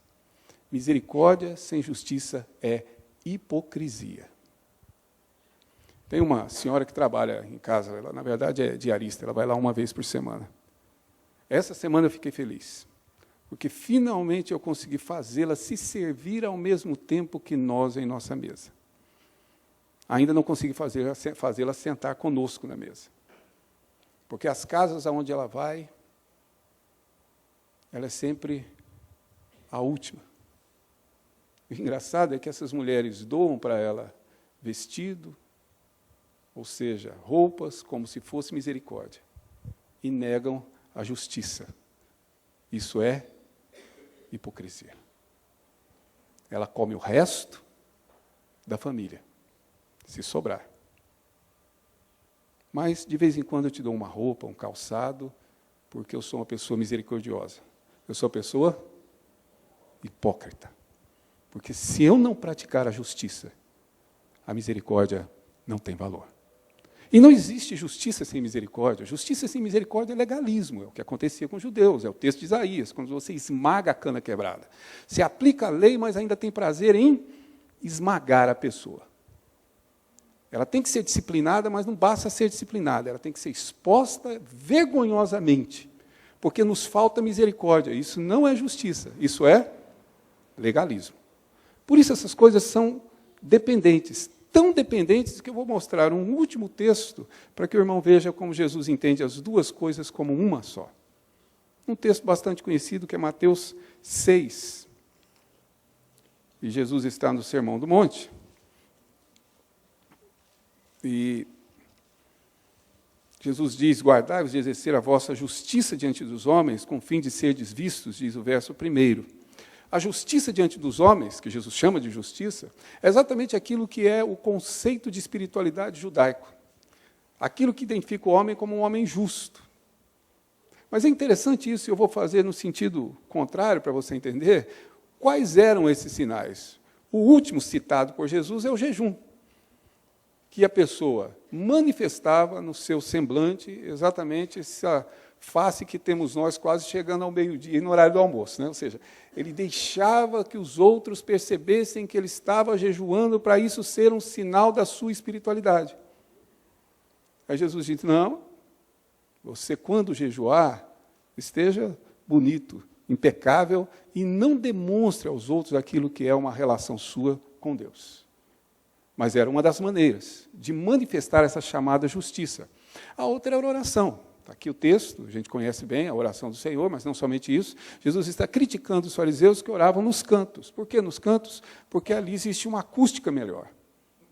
Misericórdia sem justiça é hipocrisia. Tem uma senhora que trabalha em casa, ela, na verdade, é diarista, ela vai lá uma vez por semana. Essa semana eu fiquei feliz, porque finalmente eu consegui fazê-la se servir ao mesmo tempo que nós em nossa mesa. Ainda não consegui fazê-la sentar conosco na mesa. Porque as casas aonde ela vai, ela é sempre a última. O engraçado é que essas mulheres doam para ela vestido, ou seja, roupas como se fosse misericórdia, e negam a justiça. Isso é hipocrisia. Ela come o resto da família, se sobrar. Mas, de vez em quando, eu te dou uma roupa, um calçado, porque eu sou uma pessoa misericordiosa. Eu sou uma pessoa hipócrita. Porque se eu não praticar a justiça, a misericórdia não tem valor. E não existe justiça sem misericórdia. Justiça sem misericórdia é legalismo, é o que acontecia com os judeus, é o texto de Isaías, quando você esmaga a cana quebrada. Você aplica a lei, mas ainda tem prazer em esmagar a pessoa. Ela tem que ser disciplinada, mas não basta ser disciplinada, ela tem que ser exposta vergonhosamente, porque nos falta misericórdia. Isso não é justiça, isso é legalismo. Por isso essas coisas são dependentes, tão dependentes que eu vou mostrar um último texto para que o irmão veja como Jesus entende as duas coisas como uma só. Um texto bastante conhecido que é Mateus 6. E Jesus está no Sermão do Monte. E Jesus diz: guardai-vos de exercer a vossa justiça diante dos homens, com o fim de serdes vistos, diz o verso 1. A justiça diante dos homens, que Jesus chama de justiça, é exatamente aquilo que é o conceito de espiritualidade judaico. Aquilo que identifica o homem como um homem justo. Mas é interessante isso, e eu vou fazer no sentido contrário para você entender. Quais eram esses sinais? O último citado por Jesus é o jejum, que a pessoa manifestava no seu semblante exatamente essa face que temos nós quase chegando ao meio-dia, no horário do almoço, né? Ou seja, ele deixava que os outros percebessem que ele estava jejuando para isso ser um sinal da sua espiritualidade. Aí Jesus disse: não, você quando jejuar, esteja bonito, impecável, e não demonstre aos outros aquilo que é uma relação sua com Deus. Mas era uma das maneiras de manifestar essa chamada justiça. A outra era a oração. Está aqui o texto, a gente conhece bem a oração do Senhor, mas não somente isso. Jesus está criticando os fariseus que oravam nos cantos. Por que nos cantos? Porque ali existe uma acústica melhor.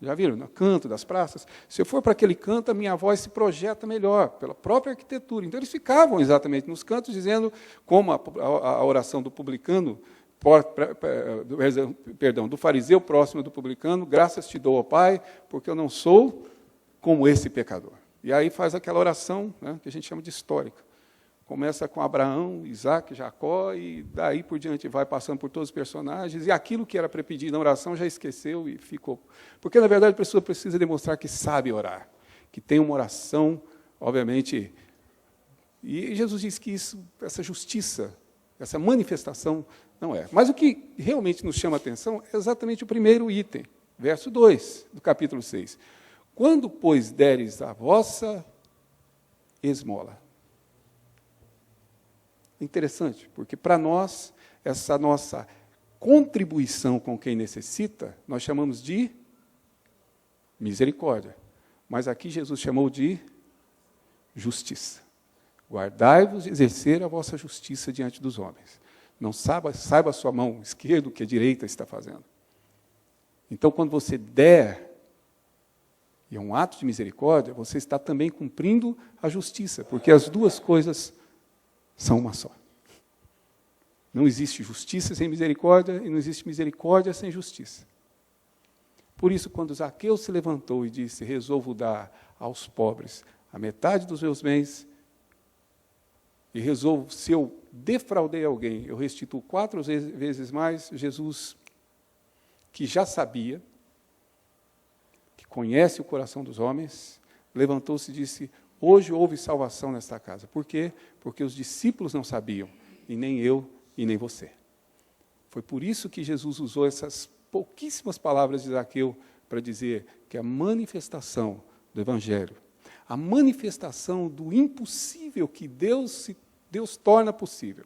Já viram? No canto das praças. Se eu for para aquele canto, a minha voz se projeta melhor, pela própria arquitetura. Então, eles ficavam exatamente nos cantos, dizendo, como a oração do publicano, do fariseu próximo do publicano: graças te dou, ó Pai, porque eu não sou como esse pecador. E aí faz aquela oração, né, que a gente chama de histórica. Começa com Abraão, Isaac, Jacó, e daí por diante vai passando por todos os personagens, e aquilo que era para pedir na oração já esqueceu e ficou. Porque, na verdade, a pessoa precisa demonstrar que sabe orar, que tem uma oração, obviamente. E Jesus diz que essa justiça, essa manifestação, não é. Mas o que realmente nos chama a atenção é exatamente o primeiro item, verso 2 do capítulo 6. Quando, pois, deres a vossa esmola. Interessante, porque para nós, essa nossa contribuição com quem necessita, nós chamamos de misericórdia. Mas aqui Jesus chamou de justiça. Guardai-vos de exercer a vossa justiça diante dos homens. Não saiba a sua mão esquerda o que a direita está fazendo. Então, quando você der, e é um ato de misericórdia, você está também cumprindo a justiça, porque as duas coisas são uma só. Não existe justiça sem misericórdia, e não existe misericórdia sem justiça. Por isso, quando Zaqueu se levantou e disse: resolvo dar aos pobres a metade dos meus bens, e resolvo, se eu defraudei alguém, eu restituo 4 vezes mais, Jesus, que já sabia, que conhece o coração dos homens, levantou-se e disse: hoje houve salvação nesta casa. Por quê? Porque os discípulos não sabiam, e nem eu e nem você. Foi por isso que Jesus usou essas pouquíssimas palavras de Zaqueu para dizer que a manifestação do Evangelho, a manifestação do impossível que Deus torna possível,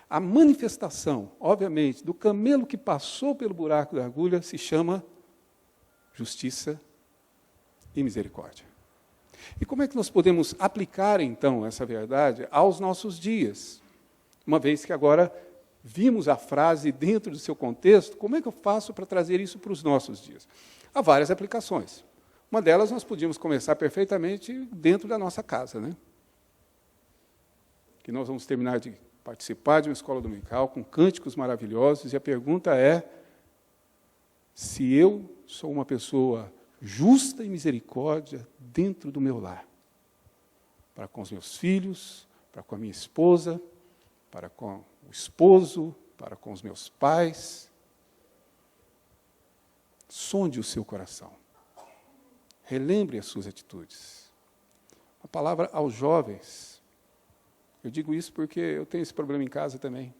a manifestação, obviamente, do camelo que passou pelo buraco da agulha se chama justiça e misericórdia. E como é que nós podemos aplicar, então, essa verdade aos nossos dias? Uma vez que agora vimos a frase dentro do seu contexto, como é que eu faço para trazer isso para os nossos dias? Há várias aplicações. Uma delas nós podíamos começar perfeitamente dentro da nossa casa, né? Que nós vamos terminar de participar de uma escola dominical com cânticos maravilhosos, e a pergunta é se eu sou uma pessoa justa e misericórdia dentro do meu lar, para com os meus filhos, para com a minha esposa, para com o esposo, para com os meus pais. Sonde o seu coração. Relembre as suas atitudes. A palavra aos jovens, eu digo isso porque eu tenho esse problema em casa também.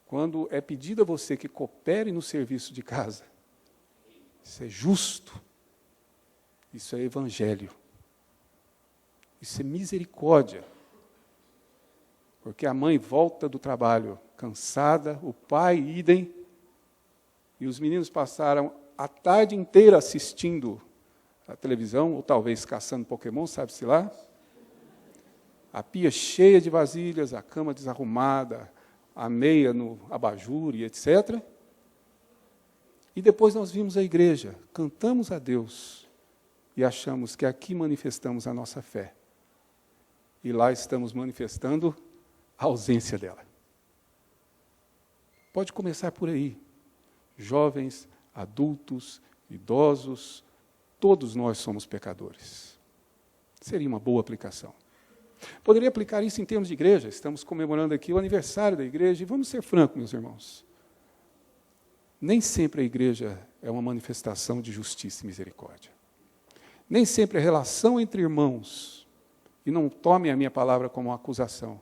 Quando é pedido a você que coopere no serviço de casa, isso é justo, isso é evangelho, isso é misericórdia. Porque a mãe volta do trabalho cansada, o pai idem, e os meninos passaram a tarde inteira assistindo a televisão, ou talvez caçando Pokémon, sabe-se lá. A pia cheia de vasilhas, a cama desarrumada, a meia no abajur e etc. E depois nós vimos a igreja, cantamos a Deus e achamos que aqui manifestamos a nossa fé. E lá estamos manifestando a ausência dela. Pode começar por aí. Jovens, adultos, idosos, todos nós somos pecadores. Seria uma boa aplicação. Poderia aplicar isso em termos de igreja. Estamos comemorando aqui o aniversário da igreja, e vamos ser francos, meus irmãos. Nem sempre a igreja é uma manifestação de justiça e misericórdia. Nem sempre a relação entre irmãos, e não tome a minha palavra como uma acusação,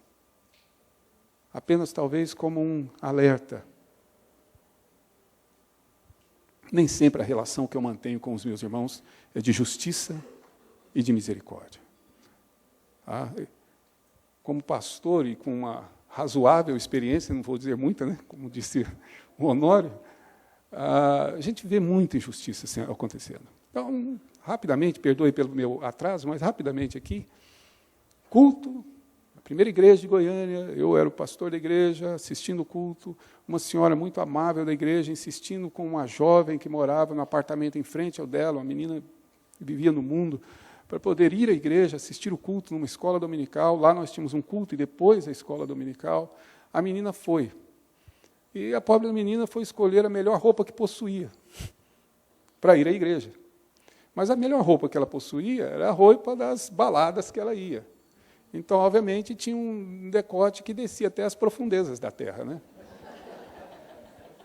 apenas talvez como um alerta. Nem sempre a relação que eu mantenho com os meus irmãos é de justiça e de misericórdia. Como pastor e com uma razoável experiência, não vou dizer muita, né? Como disse o Honório, a gente vê muita injustiça acontecendo. Então, rapidamente, perdoe pelo meu atraso, mas rapidamente aqui, culto, a primeira igreja de Goiânia, eu era o pastor da igreja, assistindo o culto, uma senhora muito amável da igreja, insistindo com uma jovem que morava no apartamento em frente ao dela, uma menina que vivia no mundo, para poder ir à igreja, assistir o culto numa escola dominical. Lá nós tínhamos um culto e depois a escola dominical. A menina foi. E a pobre menina foi escolher a melhor roupa que possuía para ir à igreja. Mas a melhor roupa que ela possuía era a roupa das baladas que ela ia. Então, obviamente, tinha um decote que descia até as profundezas da terra, né?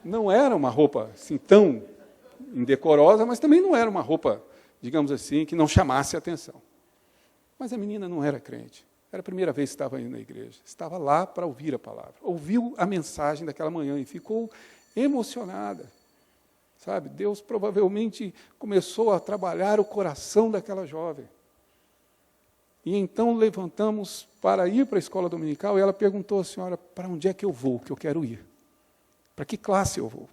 Não era uma roupa assim, tão indecorosa, mas também não era uma roupa, digamos assim, que não chamasse a atenção. Mas a menina não era crente. Era a primeira vez que estava indo na igreja. Estava lá para ouvir a palavra. Ouviu a mensagem daquela manhã e ficou emocionada. Sabe? Deus provavelmente começou a trabalhar o coração daquela jovem. E então levantamos para ir para a escola dominical e ela perguntou à senhora, para onde é que eu vou, que eu quero ir? Para que classe eu vou?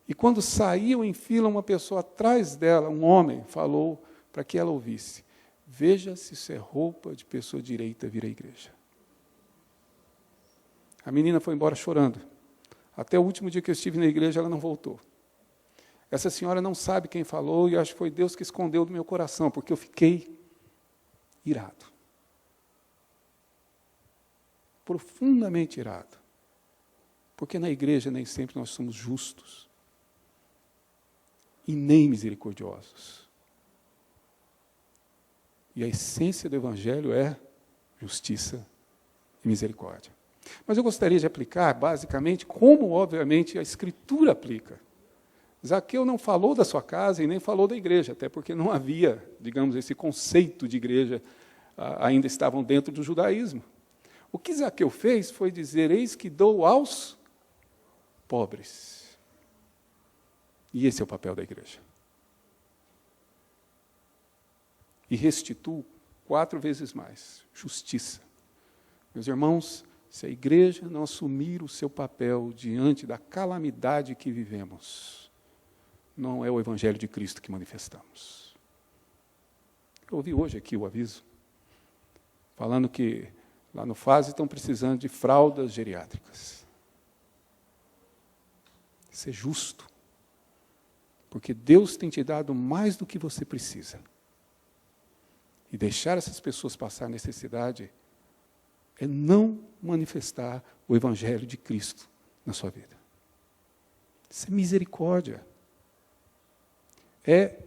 E quando saiu em fila, uma pessoa atrás dela, um homem, falou para que ela ouvisse, veja se isso é roupa de pessoa direita vir à igreja. A menina foi embora chorando. Até o último dia que eu estive na igreja, ela não voltou. Essa senhora não sabe quem falou, e acho que foi Deus que escondeu do meu coração, porque eu fiquei irado. Profundamente irado. Porque na igreja nem sempre nós somos justos. E nem misericordiosos. E a essência do Evangelho é justiça e misericórdia. Mas eu gostaria de aplicar, basicamente, como, obviamente, a Escritura aplica. Zaqueu não falou da sua casa e nem falou da igreja, até porque não havia, digamos, esse conceito de igreja, ainda estavam dentro do judaísmo. O que Zaqueu fez foi dizer, eis que dou aos pobres. E esse é o papel da igreja. E restituo 4 vezes mais, justiça. Meus irmãos, se a igreja não assumir o seu papel diante da calamidade que vivemos, não é o Evangelho de Cristo que manifestamos. Eu ouvi hoje aqui o aviso, falando que lá no FASE estão precisando de fraldas geriátricas. Isso é justo. Porque Deus tem te dado mais do que você precisa. E deixar essas pessoas passar necessidade é não manifestar o Evangelho de Cristo na sua vida. Isso é misericórdia. É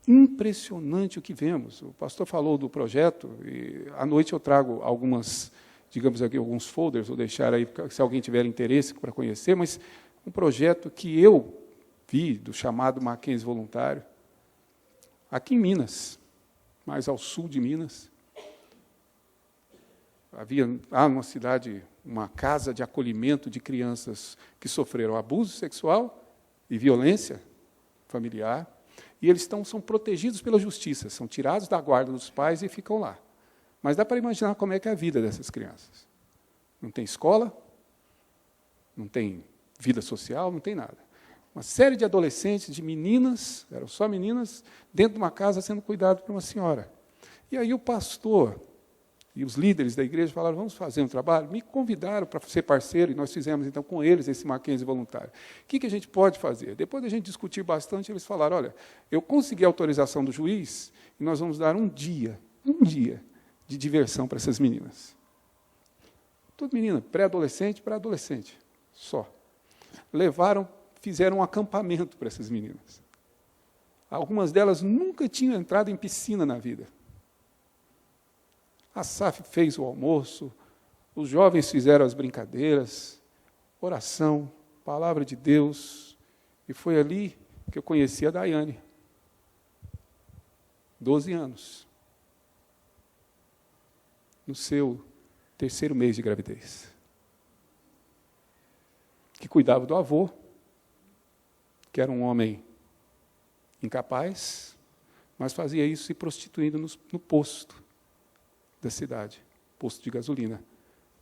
impressionante o que vemos. O pastor falou do projeto, e à noite eu trago algumas, digamos aqui, alguns folders, vou deixar aí, se alguém tiver interesse para conhecer, mas um projeto que eu vi, do chamado Mackenzie Voluntário, aqui em Minas, mais ao sul de Minas. Havia lá numa cidade uma casa de acolhimento de crianças que sofreram abuso sexual e violência familiar, e eles são protegidos pela justiça, são tirados da guarda dos pais e ficam lá. Mas dá para imaginar como é que é a vida dessas crianças. Não tem escola, não tem vida social, não tem nada. Uma série de adolescentes, de meninas, eram só meninas, dentro de uma casa sendo cuidado por uma senhora. E aí o pastor e os líderes da igreja falaram, vamos fazer um trabalho? Me convidaram para ser parceiro, e nós fizemos, então, com eles, esse Mackenzie voluntário. O que a gente pode fazer? Depois da gente discutir bastante, eles falaram, olha, eu consegui a autorização do juiz, e nós vamos dar um dia de diversão para essas meninas. Tudo menina, pré-adolescente para adolescente, só. Fizeram um acampamento para essas meninas. Algumas delas nunca tinham entrado em piscina na vida. A SAF fez o almoço, os jovens fizeram as brincadeiras, oração, palavra de Deus, e foi ali que eu conheci a Daiane. 12 anos. No seu 3º mês de gravidez. Que cuidava do avô, que era um homem incapaz, mas fazia isso se prostituindo no posto da cidade, posto de gasolina,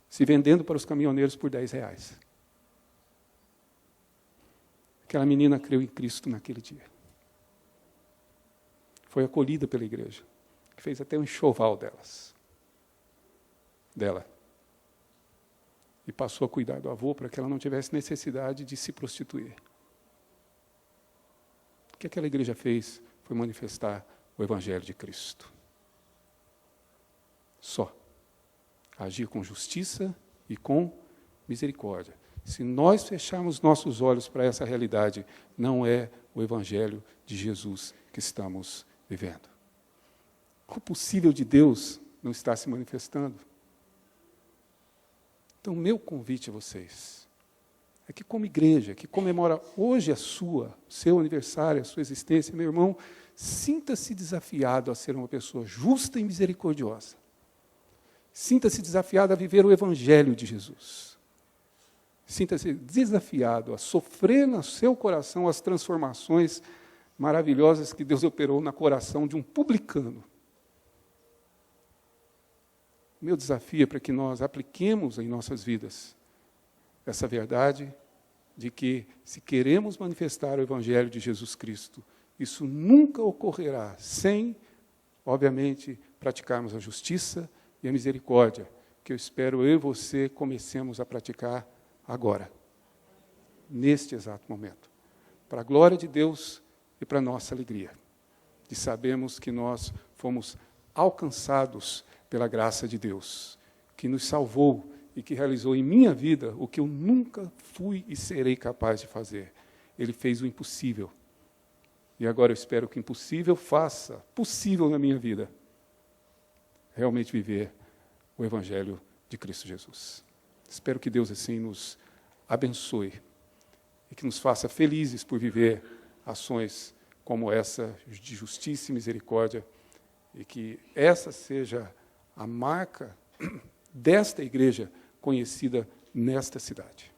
se vendendo para os caminhoneiros por R$10. Aquela menina creu em Cristo naquele dia. Foi acolhida pela igreja, que fez até um enxoval dela. E passou a cuidar do avô para que ela não tivesse necessidade de se prostituir. O que aquela igreja fez foi manifestar o Evangelho de Cristo. Só. Agir com justiça e com misericórdia. Se nós fecharmos nossos olhos para essa realidade, não é o Evangelho de Jesus que estamos vivendo. O possível de Deus não está se manifestando. Então, meu convite a vocês é que, como igreja, que comemora hoje seu aniversário, a sua existência, meu irmão, sinta-se desafiado a ser uma pessoa justa e misericordiosa. Sinta-se desafiado a viver o Evangelho de Jesus. Sinta-se desafiado a sofrer no seu coração as transformações maravilhosas que Deus operou no coração de um publicano. Meu desafio é para que nós apliquemos em nossas vidas essa verdade de que, se queremos manifestar o Evangelho de Jesus Cristo, isso nunca ocorrerá sem, obviamente, praticarmos a justiça e a misericórdia, que eu espero eu e você comecemos a praticar agora, neste exato momento, para a glória de Deus e para a nossa alegria, de sabermos que nós fomos alcançados pela graça de Deus, que nos salvou e que realizou em minha vida o que eu nunca fui e serei capaz de fazer. Ele fez o impossível. E agora eu espero que o impossível faça possível na minha vida. Realmente viver o Evangelho de Cristo Jesus. Espero que Deus assim nos abençoe e que nos faça felizes por viver ações como essa de justiça e misericórdia, e que essa seja a marca desta igreja conhecida nesta cidade.